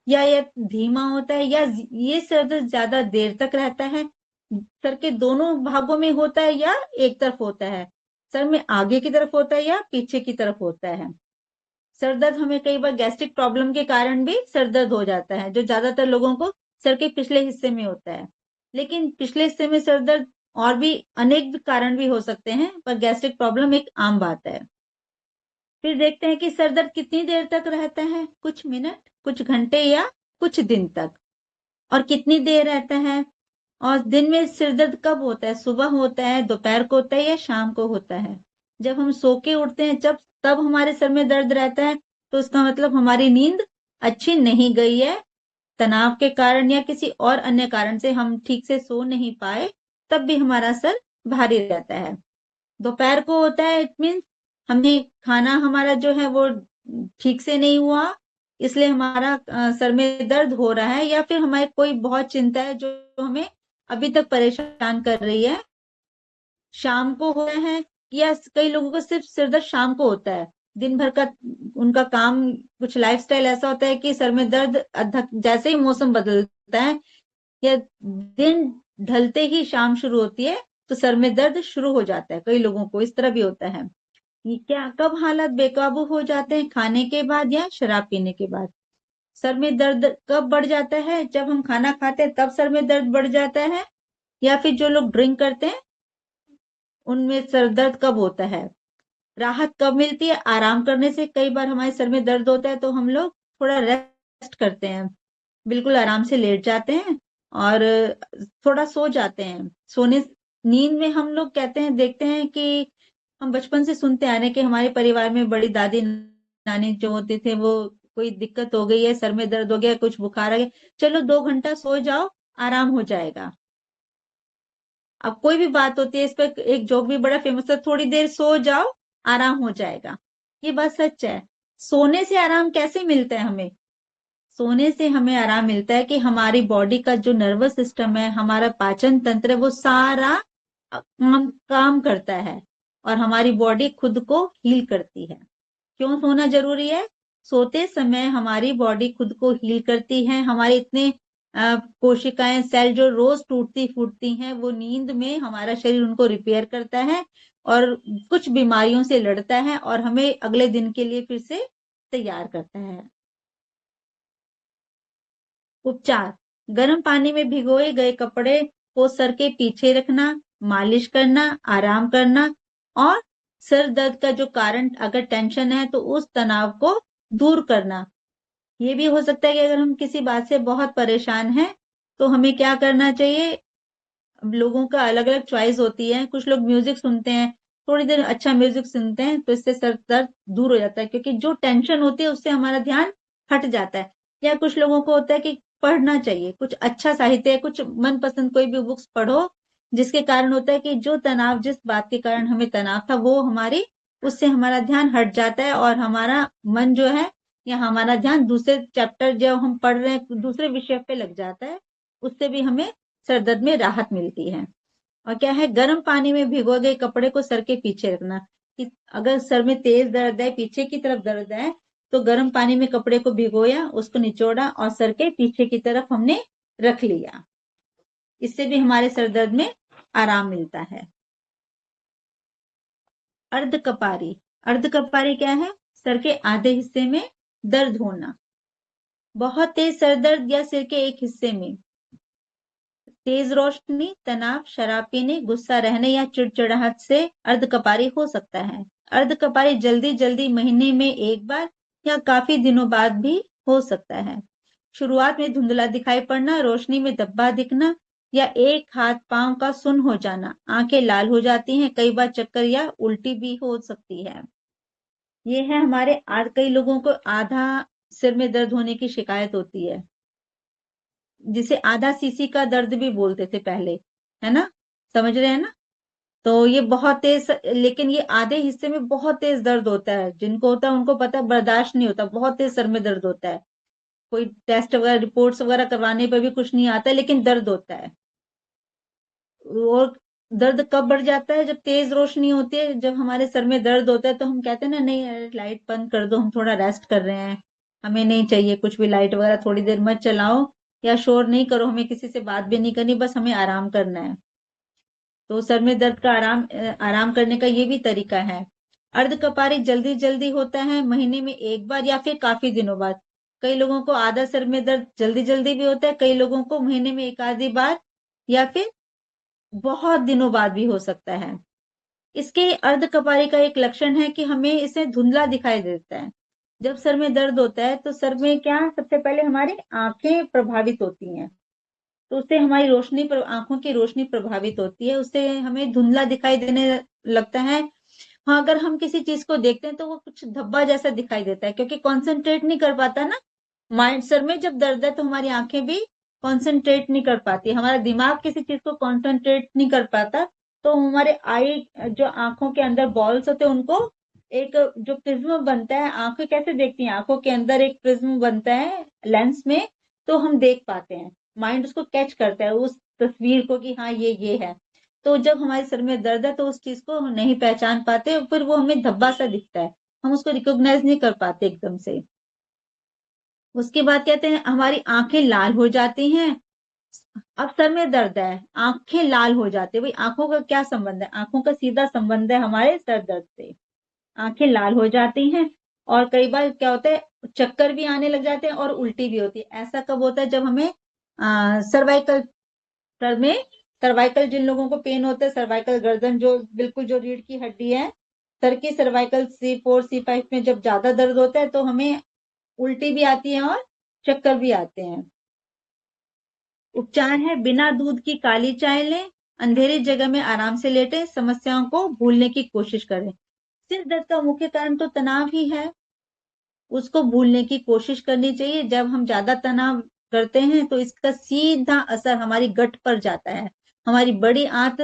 या ये धीमा होता है, या ये सर दर्द ज्यादा देर तक रहता है, सर के दोनों भागों में होता है या एक तरफ होता है, सर में आगे की तरफ होता है या पीछे की तरफ होता है। सर दर्द हमें कई बार गैस्ट्रिक प्रॉब्लम के कारण भी सर दर्द हो जाता है, जो ज्यादातर लोगों को सर के पिछले हिस्से में होता है। लेकिन पिछले हिस्से में सर दर्द और भी अनेक कारण भी हो सकते हैं, पर गैस्ट्रिक प्रॉब्लम एक आम बात है। फिर देखते हैं कि सर दर्द कितनी देर तक रहता है: कुछ मिनट, कुछ घंटे या कुछ दिन तक। और कितनी देर रहता है, और दिन में सिर दर्द कब होता है: सुबह होता है, दोपहर को होता है, या शाम को होता है। जब हम सो के उठते हैं, जब तब हमारे सर में दर्द रहता है, तो इसका मतलब हमारी नींद अच्छी नहीं गई है, तनाव के कारण या किसी और अन्य कारण से हम ठीक से सो नहीं पाए, तब भी हमारा सर भारी रहता है। दोपहर को होता है, इट मीन हमें खाना हमारा जो है वो ठीक से नहीं हुआ, इसलिए हमारा सर में दर्द हो रहा है, या फिर हमारे कोई बहुत चिंता है जो हमें अभी तक परेशान कर रही है। शाम को हो रहा है, या कई लोगों को सिर्फ सिर दर्द शाम को होता है, दिन भर का उनका काम, कुछ लाइफस्टाइल ऐसा होता है कि सर में दर्द जैसे ही मौसम बदलता है, या दिन ढलते ही शाम शुरू होती है तो सर में दर्द शुरू हो जाता है। कई लोगों को इस तरह भी होता है। ये क्या कब हालात बेकाबू हो जाते हैं? खाने के बाद या शराब पीने के बाद। सर में दर्द कब बढ़ जाता है? जब हम खाना खाते हैं तब सर में दर्द बढ़ जाता है, या फिर जो लोग ड्रिंक करते हैं उनमें सर दर्द कब होता है? राहत कब मिलती है? आराम करने से। कई बार हमारे सर में दर्द होता है तो हम लोग थोड़ा रेस्ट करते हैं, बिल्कुल आराम से लेट जाते हैं और थोड़ा सो जाते हैं। सोने नींद में हम लोग कहते हैं, देखते हैं कि हम बचपन से सुनते आ रहे हैं कि हमारे परिवार में बड़ी दादी नानी जो होते थे वो कोई दिक्कत हो गई है, सर में दर्द हो गया, कुछ बुखार आ गया, चलो 2 घंटा सो जाओ आराम हो जाएगा। अब कोई भी बात होती है इस पर एक जोक भी बड़ा फेमस है, थोड़ी देर सो जाओ आराम हो जाएगा। ये बात सच है। सोने से आराम कैसे मिलता है हमें? सोने से हमें आराम मिलता है कि हमारी बॉडी का जो नर्वस सिस्टम है, हमारा पाचन तंत्र है, वो सारा काम करता है और हमारी बॉडी खुद को हील करती है। क्यों सोना जरूरी है? सोते समय हमारी बॉडी खुद को हील करती है। हमारे इतने कोशिकाएं, सेल जो रोज टूटती फूटती हैं, वो नींद में हमारा शरीर उनको रिपेयर करता है और कुछ बीमारियों से लड़ता है और हमें अगले दिन के लिए फिर से तैयार करता है। उपचार: गर्म पानी में भिगोए गए कपड़े को सर के पीछे रखना, मालिश करना, आराम करना और सर दर्द का जो कारण अगर टेंशन है तो उस तनाव को दूर करना। ये भी हो सकता है कि अगर हम किसी बात से बहुत परेशान हैं तो हमें क्या करना चाहिए? लोगों का अलग अलग चॉइस होती है। कुछ लोग म्यूजिक सुनते हैं, थोड़ी देर अच्छा म्यूजिक सुनते हैं तो इससे सर दर्द दूर हो जाता है, क्योंकि जो टेंशन होती है उससे हमारा ध्यान हट जाता है। या कुछ लोगों को होता है कि पढ़ना चाहिए, कुछ अच्छा साहित्य, कुछ मनपसंद कोई भी बुक्स पढ़ो, जिसके कारण होता है कि जो तनाव, जिस बात के कारण हमें तनाव था वो हमारी, उससे हमारा ध्यान हट जाता है और हमारा मन जो है या हमारा ध्यान दूसरे चैप्टर जो हम पढ़ रहे हैं दूसरे विषय पे लग जाता है। उससे भी हमें सर दर्द में राहत मिलती है। और क्या है? गर्म पानी में भिगो गए कपड़े को सर के पीछे रखना। कि अगर सर में तेज दर्द है, पीछे की तरफ दर्द है, तो गर्म पानी में कपड़े को भिगोया, उसको निचोड़ा और सर के पीछे की तरफ हमने रख लिया। इससे भी हमारे सर दर्द में आराम मिलता है। अर्धकपारी: अर्धकपारी क्या है? सर के आधे हिस्से में दर्द होना। बहुत तेज सर दर्द या सिर के एक हिस्से में, तेज रोशनी, तनाव, शराब पीने, गुस्सा रहने या चिड़चिड़ाहट से अर्धकपारी हो सकता है। अर्धकपारी जल्दी जल्दी महीने में एक बार या काफी दिनों बाद भी हो सकता है। शुरुआत में धुंधला दिखाई पड़ना, रोशनी में धब्बा दिखना या एक हाथ पांव का सुन्न हो जाना, आंखें लाल हो जाती हैं, कई बार चक्कर या उल्टी भी हो सकती है। ये है हमारे आज कई लोगों को आधा सिर में दर्द होने की शिकायत होती है, जिसे आधा सीसी का दर्द भी बोलते थे पहले, है ना? समझ रहे हैं ना? तो ये बहुत तेज, लेकिन ये आधे हिस्से में बहुत तेज दर्द होता है। जिनको होता है उनको पता है, बर्दाश्त नहीं होता, बहुत तेज सर में दर्द होता है। कोई टेस्ट वगैरह, रिपोर्ट्स वगैरह करवाने पर भी कुछ नहीं आता है, लेकिन दर्द होता है। और दर्द कब बढ़ जाता है? जब तेज रोशनी होती है, जब हमारे सर में दर्द होता है तो हम कहते हैं ना, नहीं यार लाइट बंद कर दो, हम थोड़ा रेस्ट कर रहे हैं, हमें नहीं चाहिए कुछ भी, लाइट वगैरह थोड़ी देर मत चलाओ या शोर नहीं करो, हमें किसी से बात भी नहीं करनी, बस हमें आराम करना है। तो सर में दर्द का आराम करने का ये भी तरीका है। अर्धकपारी जल्दी जल्दी होता है, महीने में एक बार या फिर काफी दिनों बाद। कई लोगों को आधा सर में दर्द जल्दी जल्दी भी होता है, कई लोगों को महीने में एक आधी बार या फिर बहुत दिनों बाद भी हो सकता है। इसके अर्धकपारी का एक लक्षण है कि हमें इसे धुंधला दिखाई देता है। जब सर में दर्द होता है तो सर में क्या, सबसे पहले हमारी आंखें प्रभावित होती हैं, तो उससे हमारी रोशनी पर, आंखों की रोशनी प्रभावित होती है, उससे हमें धुंधला दिखाई देने लगता है। हाँ, अगर हम किसी चीज को देखते हैं तो वो कुछ धब्बा जैसा दिखाई देता है, क्योंकि कॉन्सेंट्रेट नहीं कर पाता ना माइंड। सर में जब दर्द है तो हमारी आंखें भी कॉन्सेंट्रेट नहीं कर पाती, हमारा दिमाग किसी चीज को कॉन्सेंट्रेट नहीं कर पाता, तो हमारे आई, जो आंखों के अंदर बॉल्स होते हैं, उनको एक जो प्रिज्म बनता है, आंखें कैसे देखती हैं, आंखों के अंदर एक प्रिज्म बनता है लेंस में, तो हम देख पाते हैं, माइंड उसको कैच करता है उस तस्वीर को कि हाँ ये है। तो जब हमारे सर में दर्द है तो उस चीज को हम नहीं पहचान पाते, फिर वो हमें धब्बा सा दिखता है, हम उसको रिकॉग्नाइज नहीं कर पाते एकदम से। उसके बाद कहते हैं हमारी आंखें लाल हो जाती हैं, अब सर में दर्द है, आंखें लाल हो जाती है, भाई आंखों का क्या संबंध है? आंखों का सीधा संबंध है हमारे सर दर्द से। आंखें लाल हो जाती हैं और कई बार क्या होता है, चक्कर भी आने लग जाते हैं और उल्टी भी होती है। ऐसा कब होता है? जब हमें सर्वाइकल, सर में सर्वाइकल, जिन लोगों को पेन होता है, सर्वाइकल गर्दन जो बिल्कुल जो रीढ़ की हड्डी है, सर की सर्वाइकल C4 C5 में जब ज्यादा दर्द होता है तो हमें उल्टी भी आती है और चक्कर भी आते हैं। उपचार है, बिना दूध की काली चाय लें, अंधेरी जगह में आराम से लेटें, समस्याओं को भूलने की कोशिश करें। सिर दर्द का मुख्य कारण तो तनाव ही है, उसको भूलने की कोशिश करनी चाहिए। जब हम ज्यादा तनाव करते हैं तो इसका सीधा असर हमारी गट पर जाता है, हमारी बड़ी आंत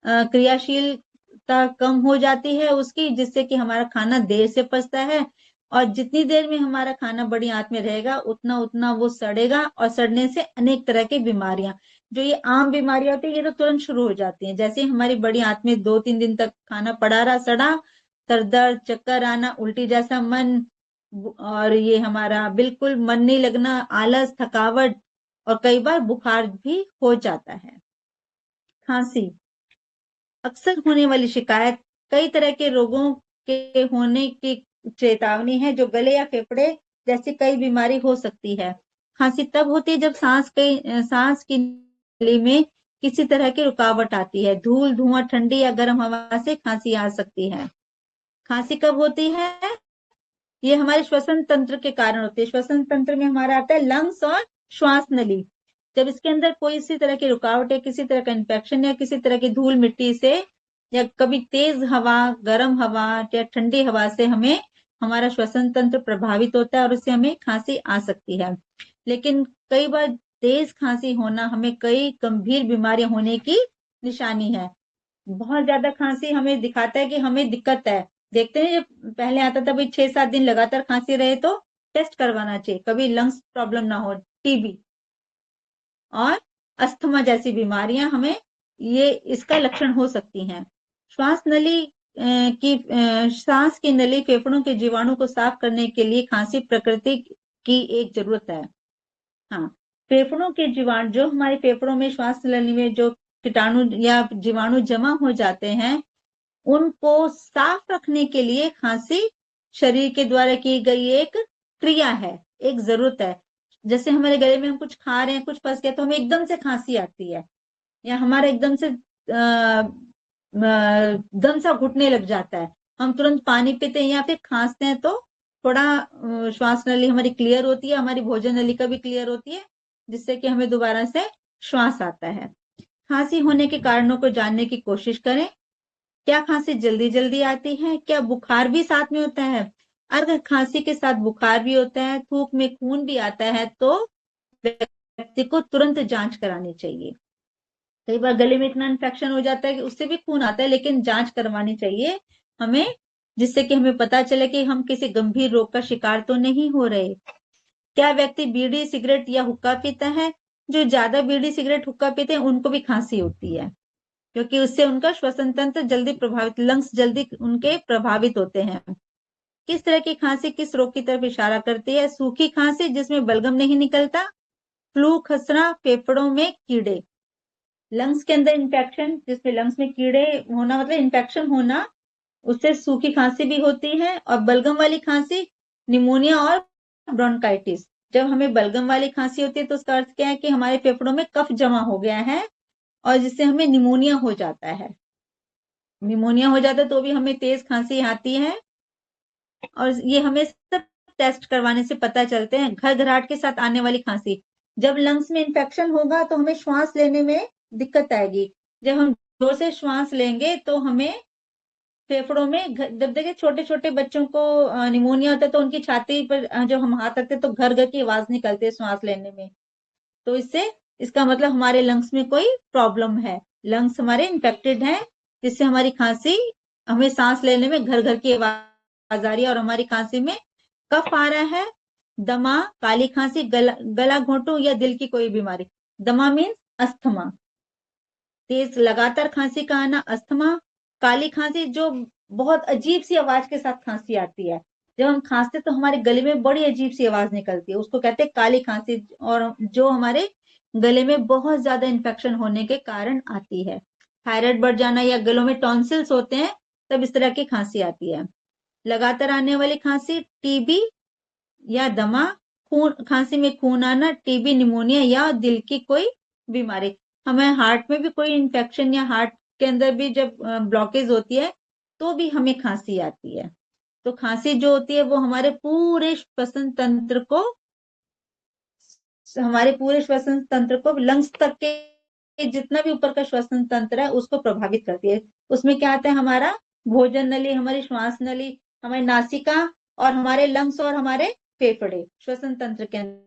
क्रियाशीलता कम हो जाती है उसकी, जिससे कि हमारा खाना देर से पचता है, और जितनी देर में हमारा खाना बड़ी आंत में रहेगा उतना उतना वो सड़ेगा, और सड़ने से अनेक तरह की बीमारियां, जो ये आम बीमारियां होती है, ये तो तुरंत शुरू हो जाती हैं। जैसे ही हमारी बड़ी आंत में 2-3 दिन तक खाना पड़ा रहा, सड़ा, सर दर्द, चक्कर आना, उल्टी जैसा मन, और ये हमारा बिल्कुल मन नहीं लगना, आलस, थकावट, और कई बार बुखार भी हो जाता है। खांसी अक्सर होने वाली शिकायत, कई तरह के रोगों के होने की चेतावनी है, जो गले या फेफड़े जैसी कई बीमारी हो सकती है। खांसी तब होती है जब सांस की नली में किसी तरह की रुकावट आती है। धूल, धुआं, ठंडी या गर्म हवा से खांसी आ सकती है। खांसी कब होती है? ये हमारे श्वसन तंत्र के कारण होती है। श्वसन तंत्र में हमारा आता है लंग्स और श्वास नली। जब इसके अंदर कोई इसी तरह की रुकावट है, किसी तरह का इन्फेक्शन या किसी तरह की धूल मिट्टी से, या कभी तेज हवा, गर्म हवा या ठंडी हवा से हमें हमारा श्वसन तंत्र प्रभावित होता है और उससे हमें खांसी आ सकती है। लेकिन कई बार तेज खांसी होना हमें कई गंभीर बीमारियां होने की निशानी है। बहुत ज्यादा खांसी हमें दिखाता है कि हमें दिक्कत है। देखते हैं, जब पहले आता था भाई 6-7 दिन लगातार खांसी रहे तो टेस्ट करवाना चाहिए, कभी लंग्स प्रॉब्लम ना हो, टीबी और अस्थमा जैसी बीमारियां हमें, ये इसका लक्षण हो सकती हैं। श्वास नली सांस की नली, फेफड़ों के जीवाणु को साफ करने के लिए खांसी प्रकृति की एक जरूरत है। हाँ, फेफड़ों के जीवाणु, जो हमारे फेफड़ों में, श्वास नली में जो कीटाणु या जीवाणु जमा हो जाते हैं, उनको साफ रखने के लिए खांसी शरीर के द्वारा की गई एक क्रिया है, एक जरूरत है। जैसे हमारे गले में हम कुछ खा रहे हैं, कुछ फंस गया तो हमें एकदम से खांसी आती है, या हमारा एकदम से दम सा घुटने लग जाता है, हम तुरंत पानी पीते हैं या फिर खांसते हैं, तो थोड़ा श्वास नली हमारी क्लियर होती है, हमारी भोजन नली का भी क्लियर होती है, जिससे कि हमें दोबारा से श्वास आता है। खांसी होने के कारणों को जानने की कोशिश करें। क्या खांसी जल्दी जल्दी आती है? क्या बुखार भी साथ में होता है? अगर खांसी के साथ बुखार भी होता है, थूक में खून भी आता है, तो व्यक्ति को तुरंत जांच करानी चाहिए। कई बार गले में इतना इन्फेक्शन हो जाता है कि उससे भी खून आता है, लेकिन जांच करवानी चाहिए हमें, जिससे कि हमें पता चले कि हम किसी गंभीर रोग का शिकार तो नहीं हो रहे। क्या व्यक्ति बीड़ी, सिगरेट या हुक्का पीता है? जो ज्यादा बीड़ी, सिगरेट, हुक्का पीते हैं उनको भी खांसी होती है, क्योंकि उससे उनका श्वसन तंत्र जल्दी प्रभावित, लंग्स जल्दी उनके प्रभावित होते हैं। किस तरह की खांसी किस रोग की तरफ इशारा करती है? सूखी खांसी जिसमें बलगम नहीं निकलता, फ्लू, खसरा, फेफड़ों में कीड़े, लंग्स के अंदर इन्फेक्शन, जिसमें लंग्स में कीड़े होना, मतलब इन्फेक्शन होना, उससे सूखी खांसी भी होती है। और बलगम वाली खांसी, निमोनिया और ब्रोंकाइटिस। जब हमें बलगम वाली खांसी होती है तो उसका अर्थ क्या है कि हमारे फेफड़ों में कफ जमा हो गया है और जिससे हमें निमोनिया हो जाता है। निमोनिया हो जाता है तो भी हमें तेज खांसी आती है, और ये हमें सब टेस्ट करवाने से पता चलते हैं। घरघराहट के साथ आने वाली खांसी, जब लंग्स में इन्फेक्शन होगा तो हमें श्वास लेने में दिक्कत आएगी। जब हम जोर से श्वास लेंगे तो हमें फेफड़ों में, जब देखिए छोटे छोटे बच्चों को निमोनिया होता है तो उनकी छाती पर जो हम हाथ रखते हैं तो घर घर की आवाज निकलती है श्वास लेने में, तो इसका मतलब हमारे लंग्स में कोई प्रॉब्लम है, लंग्स हमारे इन्फेक्टेड हैं, जिससे हमारी खांसी, हमें सांस लेने में घर घर की आवाज आ रही है और हमारी खांसी में कफ आ रहा है। दमा, काली खांसी, गला घोटू या दिल की कोई बीमारी। दमा मीन्स अस्थमा, तेज लगातार खांसी का आना, अस्थमा। काली खांसी, जो बहुत अजीब सी आवाज के साथ खांसी आती है, जब हम खांसते तो हमारे गले में बड़ी अजीब सी आवाज निकलती है, उसको कहते हैं काली खांसी। और जो हमारे गले में बहुत ज्यादा इन्फेक्शन होने के कारण आती है। थायराइड बढ़ जाना या गलों में टॉन्सिल्स होते हैं तब इस तरह की खांसी आती है। लगातार आने वाली खांसी, टीबी या दमा, खून, खांसी में खून आना, टीबी, निमोनिया या दिल की कोई बीमारी। हमें हार्ट में भी कोई इन्फेक्शन या हार्ट के अंदर भी जब ब्लॉकेज होती है तो भी हमें खांसी आती है। तो खांसी जो होती है वो हमारे पूरे श्वसन तंत्र को लंग्स तक के जितना भी ऊपर का श्वसन तंत्र है उसको प्रभावित करती है। उसमें क्या आता है, हमारा भोजन नली, हमारी श्वास नली, हमारी नासिका और हमारे लंग्स और हमारे फेफड़े श्वसन तंत्र के अंदर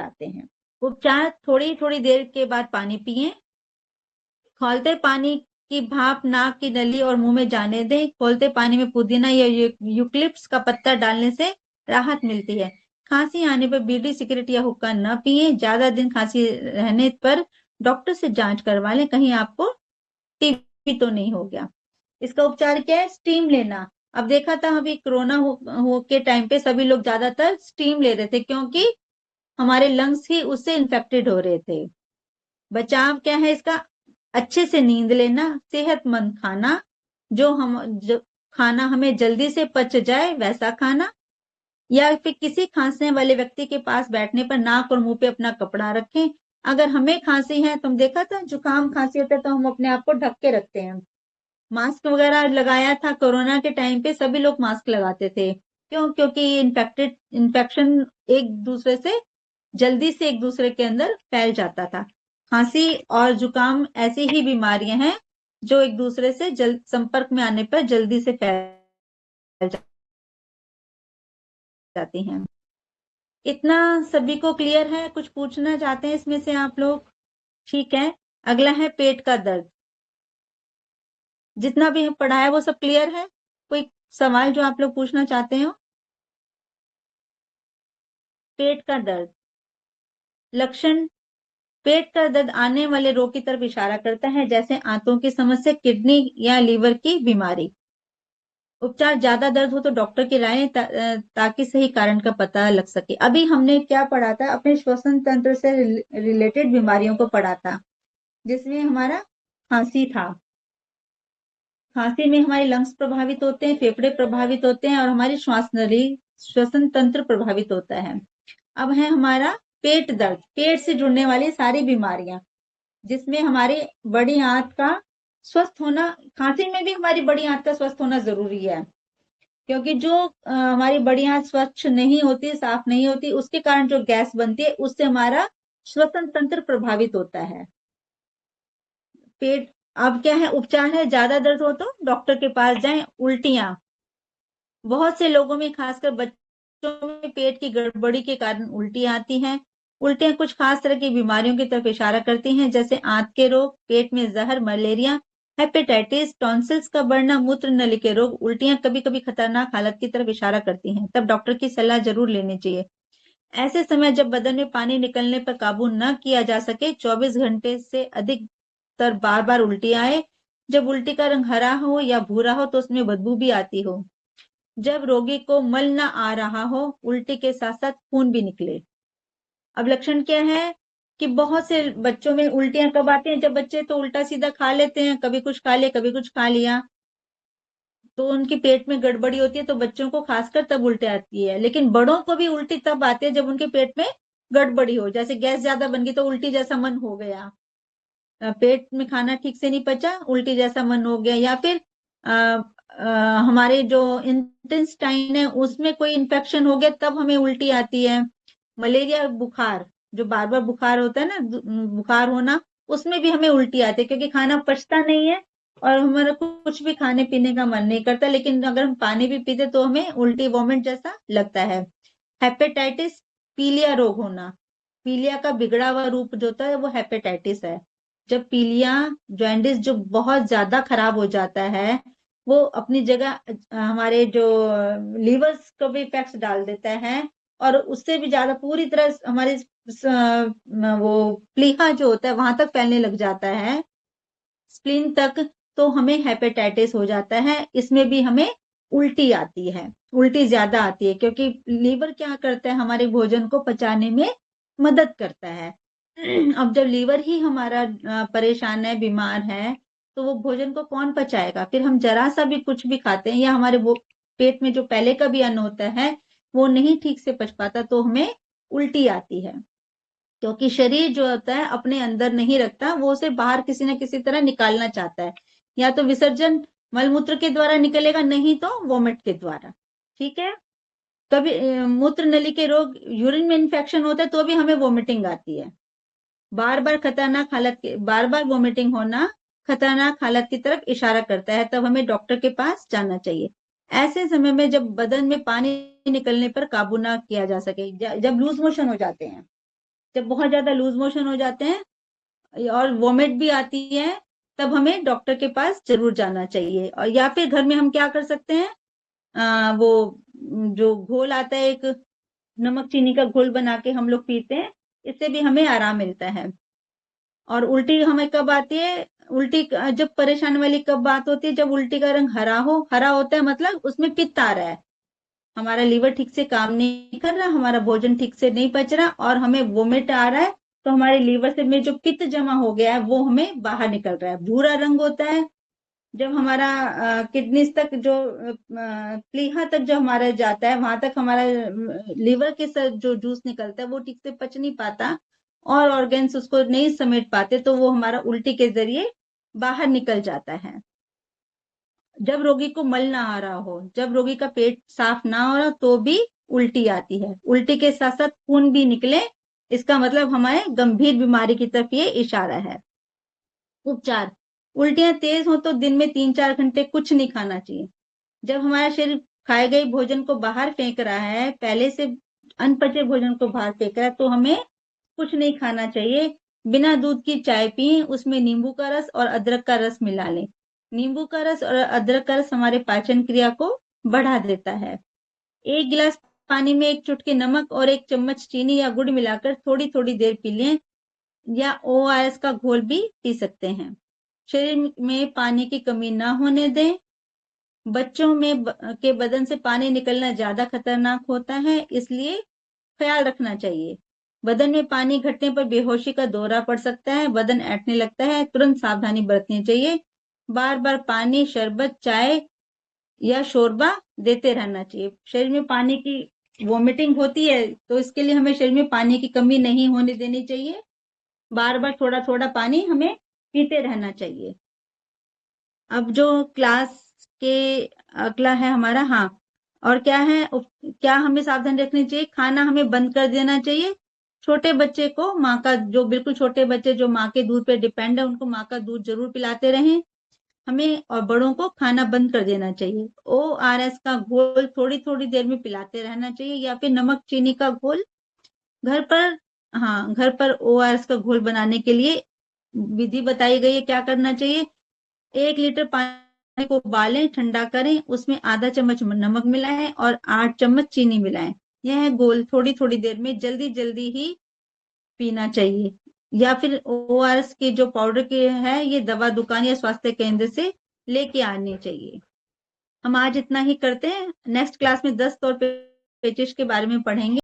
आते हैं। उपचार, थोड़ी थोड़ी देर के बाद पानी पिएं। खौलते पानी की भाप नाक की नली और मुंह में जाने दें। खौलते पानी में पुदीना या यूकलिप्टस का पत्ता डालने से राहत मिलती है। खांसी आने पर बीड़ी, सिगरेट या हुक्का न पिए। ज्यादा दिन खांसी रहने पर डॉक्टर से जांच करवा लें, कहीं आपको टीबी तो नहीं हो गया। इसका उपचार क्या है? स्टीम लेना। अब देखा था अभी कोरोना हो के टाइम पे सभी लोग ज्यादातर स्टीम ले रहे थे क्योंकि हमारे लंग्स ही उससे इन्फेक्टेड हो रहे थे। बचाव क्या है इसका? अच्छे से नींद लेना, सेहतमंद खाना, जो खाना हमें जल्दी से पच जाए वैसा खाना, या फिर किसी खांसने वाले व्यक्ति के पास बैठने पर नाक और मुंह पे अपना कपड़ा रखें। अगर हमें खांसी है, तुम देखा था जुकाम खांसी होता है तो हम अपने आप को ढक के रखते हैं। मास्क वगैरह लगाया था कोरोना के टाइम पे, सभी लोग मास्क लगाते थे। क्यों? क्योंकि इन्फेक्शन एक दूसरे से जल्दी से एक दूसरे के अंदर फैल जाता था। खांसी और जुकाम ऐसी ही बीमारियां हैं जो एक दूसरे से संपर्क में आने पर जल्दी से फैल जाती हैं। इतना सभी को क्लियर है? कुछ पूछना चाहते हैं इसमें से आप लोग? ठीक है, अगला है पेट का दर्द। जितना भी पढ़ा है वो सब क्लियर है? कोई सवाल जो आप लोग पूछना चाहते हो? पेट का दर्द लक्षण। पेट का दर्द आने वाले रोग की तरफ इशारा करता है, जैसे आंतों की समस्या, किडनी या लीवर की बीमारी। उपचार, ज्यादा दर्द हो तो डॉक्टर की राय ताकि सही कारण का पता लग सके। अभी हमने क्या पढ़ा था? अपने श्वसन तंत्र से रिलेटेड बीमारियों को पढ़ा था, जिसमें हमारा खांसी था। खांसी में हमारे लंग्स प्रभावित होते हैं, फेफड़े प्रभावित होते हैं और हमारी श्वास नली, श्वसन तंत्र प्रभावित होता है। अब है हमारा पेट दर्द, पेट से जुड़ने वाली सारी बीमारियां, जिसमें हमारी बड़ी आंत का स्वस्थ होना, खांसी में भी हमारी बड़ी आंत का स्वस्थ होना जरूरी है, क्योंकि जो हमारी बड़ी आंत स्वच्छ नहीं होती, साफ नहीं होती, उसके कारण जो गैस बनती है उससे हमारा श्वसन तंत्र प्रभावित होता है। पेट, अब क्या है उपचार है? ज्यादा दर्द हो तो डॉक्टर के पास जाएं। उल्टियां, बहुत से लोगों में खासकर बच्चों में पेट की गड़बड़ी के कारण उल्टी आती हैं। उल्टियां कुछ खास तरह की बीमारियों की तरफ इशारा करती हैं, जैसे आंत के रोग, पेट में जहर, मलेरिया, हेपेटाइटिस, टॉन्सिल्स का बढ़ना, मूत्र नली के रोग। उल्टियां कभी कभी खतरनाक हालत की तरफ इशारा करती हैं, तब डॉक्टर की सलाह जरूर लेनी चाहिए। ऐसे समय जब बदन में पानी निकलने पर काबू न किया जा सके, 24 घंटे से अधिक तर बार बार उल्टी आए, जब उल्टी का रंग हरा हो या भूरा हो तो उसमें बदबू भी आती हो, जब रोगी को मल न आ रहा हो, उल्टी के साथ साथ खून भी निकले। अब लक्षण क्या है कि बहुत से बच्चों में उल्टियां कब आती हैं? जब बच्चे तो उल्टा सीधा खा लेते हैं, कभी कुछ खा लिया कभी कुछ खा लिया, तो उनकी पेट में गड़बड़ी होती है, तो बच्चों को खासकर तब उल्टी आती है। लेकिन बड़ों को भी उल्टी तब आती है जब उनके पेट में गड़बड़ी हो, जैसे गैस ज्यादा बन गई तो उल्टी जैसा मन हो गया, पेट में खाना ठीक से नहीं पचा, उल्टी जैसा मन हो गया, या फिर आ, हमारे जो इंटेस्टाइन है उसमें कोई इन्फेक्शन हो गया तब हमें उल्टी आती है। मलेरिया बुखार, जो बार बार बुखार होता है ना, बुखार होना, उसमें भी हमें उल्टी आती है, क्योंकि खाना पचता नहीं है और हमारा कुछ भी खाने पीने का मन नहीं करता, लेकिन अगर हम पानी भी पीते तो हमें उल्टी वॉमिट जैसा लगता है। हेपेटाइटिस, पीलिया रोग होना, पीलिया का बिगड़ा हुआ रूप जो होता है वो हेपेटाइटिस है। जब पीलिया जॉन्डिस जो बहुत ज्यादा खराब हो जाता है, वो अपनी जगह हमारे जो लीवर्स को भी इफेक्ट डाल देता है, और उससे भी ज्यादा पूरी तरह हमारे वो प्लीहा जो होता है वहां तक फैलने लग जाता है, स्प्लीन तक, तो हमें हेपेटाइटिस हो जाता है। इसमें भी हमें उल्टी आती है, उल्टी ज्यादा आती है, क्योंकि लीवर क्या करता है, हमारे भोजन को पचाने में मदद करता है। अब जब लीवर ही हमारा परेशान है, बीमार है, तो वो भोजन को कौन पचाएगा? फिर हम जरा सा भी कुछ भी खाते हैं या हमारे वो पेट में जो पहले का भी अन्न होता है वो नहीं ठीक से पच पाता, तो हमें उल्टी आती है, क्योंकि शरीर जो होता है अपने अंदर नहीं रखता, वो उसे बाहर किसी न किसी तरह निकालना चाहता है, या तो विसर्जन मलमूत्र के द्वारा निकलेगा, नहीं तो वोमिट के द्वारा। ठीक है, कभी मूत्र नली के रोग, यूरिन में इन्फेक्शन होता है तो भी हमें वोमिटिंग आती है। बार बार वोमिटिंग होना खतरनाक हालत की तरफ इशारा करता है, तब हमें डॉक्टर के पास जाना चाहिए। ऐसे समय में जब बदन में पानी निकलने पर काबू ना किया जा सके, जब लूज मोशन हो जाते हैं, जब बहुत ज्यादा लूज मोशन हो जाते हैं और वोमिट भी आती है, तब हमें डॉक्टर के पास जरूर जाना चाहिए। और या फिर घर में हम क्या कर सकते हैं, वो जो घोल आता है, एक नमक चीनी का घोल बना के हम लोग पीते हैं, इससे भी हमें आराम मिलता है। और उल्टी हमें कब आती है? उल्टी जब परेशान वाली कब बात होती है? जब उल्टी का रंग हरा हो, हरा होता है मतलब उसमें पित्त आ रहा है, हमारा लीवर ठीक से काम नहीं कर रहा, हमारा भोजन ठीक से नहीं पच रहा और हमें वोमिट आ रहा है, तो हमारे लीवर से में जो पित्त जमा हो गया है वो हमें बाहर निकल रहा है, भूरा रंग होता है। जब हमारा किडनीज तक जो प्लीहा तक जो हमारा जाता है, वहां तक हमारा लीवर के साथ जो जूस निकलता है वो ठीक से पच नहीं पाता और ऑर्गन्स उसको नहीं समेट पाते, तो वो हमारा उल्टी के जरिए बाहर निकल जाता है। जब रोगी को मल ना आ रहा हो, जब रोगी का पेट साफ ना हो रहा, तो भी उल्टी आती है। उल्टी के साथ साथ खून भी निकले, इसका मतलब हमारे गंभीर बीमारी की तरफ ये इशारा है। उपचार, उल्टियां तेज हो तो दिन में 3-4 घंटे कुछ नहीं खाना चाहिए। जब हमारा शरीर खाए गए भोजन को बाहर फेंक रहा है, पहले से अनपचे भोजन को बाहर फेंक रहा है, तो हमें कुछ नहीं खाना चाहिए। बिना दूध की चाय पिए, उसमें नींबू का रस और अदरक का रस मिला लें। नींबू का रस और अदरक का रस हमारे पाचन क्रिया को बढ़ा देता है। 1 गिलास पानी में 1 चुटकी नमक और 1 चम्मच चीनी या गुड़ मिलाकर थोड़ी थोड़ी देर पी लें, या ORS का घोल भी पी सकते हैं। शरीर में पानी की कमी ना होने दें। बच्चों में के बदन से पानी निकलना ज्यादा खतरनाक होता है, इसलिए ख्याल रखना चाहिए। बदन में पानी घटने पर बेहोशी का दौरा पड़ सकता है, बदन ऐंठने लगता है, तुरंत सावधानी बरतनी चाहिए। बार बार पानी, शरबत, चाय या शोरबा देते रहना चाहिए। शरीर में पानी की वोमिटिंग होती है, तो इसके लिए हमें शरीर में पानी की कमी नहीं होने देनी चाहिए। बार बार थोड़ा थोड़ा पानी हमें पीते रहना चाहिए। अब जो क्लास के अगला है हमारा, हाँ, और क्या है, क्या हमें सावधान रखनी चाहिए? खाना हमें बंद कर देना चाहिए। छोटे बच्चे को माँ का, जो बिल्कुल छोटे बच्चे जो माँ के दूध पे डिपेंड है, उनको माँ का दूध जरूर पिलाते रहें हमें, और बड़ों को खाना बंद कर देना चाहिए। ORS का घोल थोड़ी थोड़ी देर में पिलाते रहना चाहिए, या फिर नमक चीनी का घोल घर पर, हाँ, घर पर ORS का घोल बनाने के लिए विधि बताई गई है। क्या करना चाहिए? 1 लीटर पानी को उबालें, ठंडा करें, उसमें आधा चम्मच नमक मिलाएं और 8 चम्मच चीनी मिलाएं। यह घोल थोड़ी थोड़ी देर में जल्दी जल्दी ही पीना चाहिए। या फिर ORS के जो पाउडर के है, ये दवा दुकान या स्वास्थ्य केंद्र से लेके आनी चाहिए। हम आज इतना ही करते हैं। नेक्स्ट क्लास में दस्त और पेचिश के बारे में पढ़ेंगे।